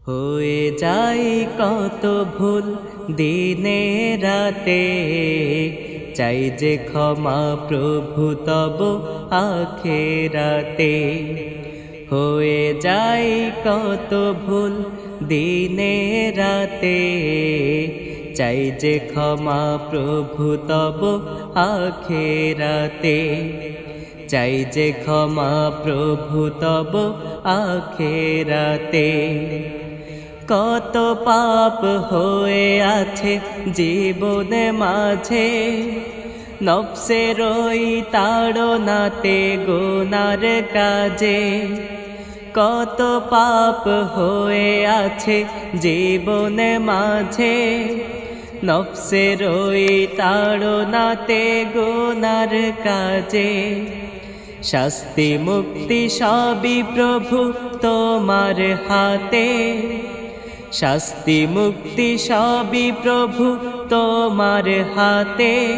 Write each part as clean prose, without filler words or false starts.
হয়ে যায় কত ভুল দিনে রাতে, চাই যে ক্ষমা প্রভু তব আখেরাতে। হয়ে যায় কত ভুল দিনে রাতে, চাই যে ক্ষমা প্রভু তব আখেরাতে। চাই যে ক্ষমা প্রভু তব আখেরাতে। কত পাপ হয়ে আছে জীবনে মাঝে, নফসের ওই তাড়নাতে গুনার কাজে। কত পাপ হয়ে আছে জীবনে মাঝে, নফসের ওই তাড়নাতে গুনার কাজে। শাস্তি মুক্তি সবই প্রভু তোমার হাতে, শাস্তি মুক্তি সবই প্রভু তোমার হাতে।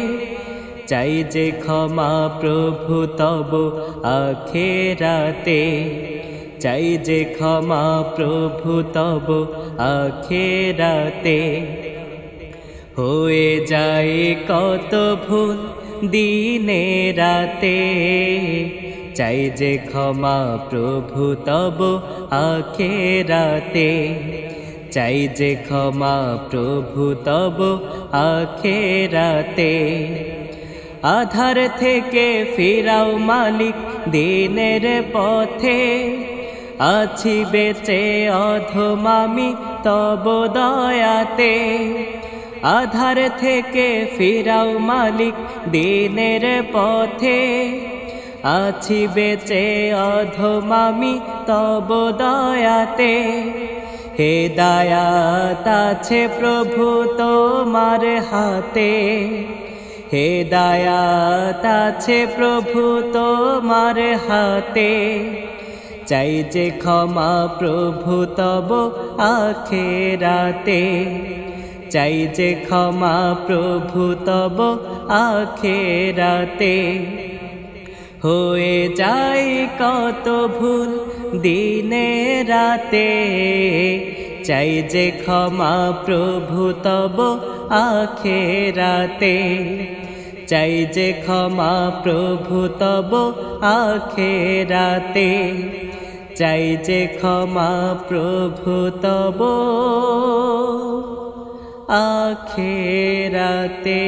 চাই যে ক্ষমা প্রভু তব আখেরাতে, চাই যে ক্ষমা প্রভু তব আখেরাতে। হয়ে যায় কত ভুল দিনে রাতে, চাই যে ক্ষমা প্রভু তব আখেরাতে। চাই যে ক্ষমা প্রভু তব আখেরাতে। আধার থেকে ফিরাও মালিক দিনের পথে, আছি বেঁচে অধম আমি তব দয়াতে। আধার থেকে ফিরাও মালিক দিনের পথে, আছি বেঁচে অধম আমি তব দয়াতে। হেদায়াত আছে প্রভু তোমার হাতে, হেদায়াত আছে প্রভু তোমার হাতে। চাই যে ক্ষমা প্রভু তব আখেরাতে, চাই যে ক্ষমা প্রভু তব আখেরাতে। হয়ে যায় কত ভুল দিনে রাতে, চাই যে ক্ষমা প্রভু তব আখেরাতে। চাই যে ক্ষমা প্রভু তব আখেরাতে। চাই যে ক্ষমা প্রভু তব আখেরাতে।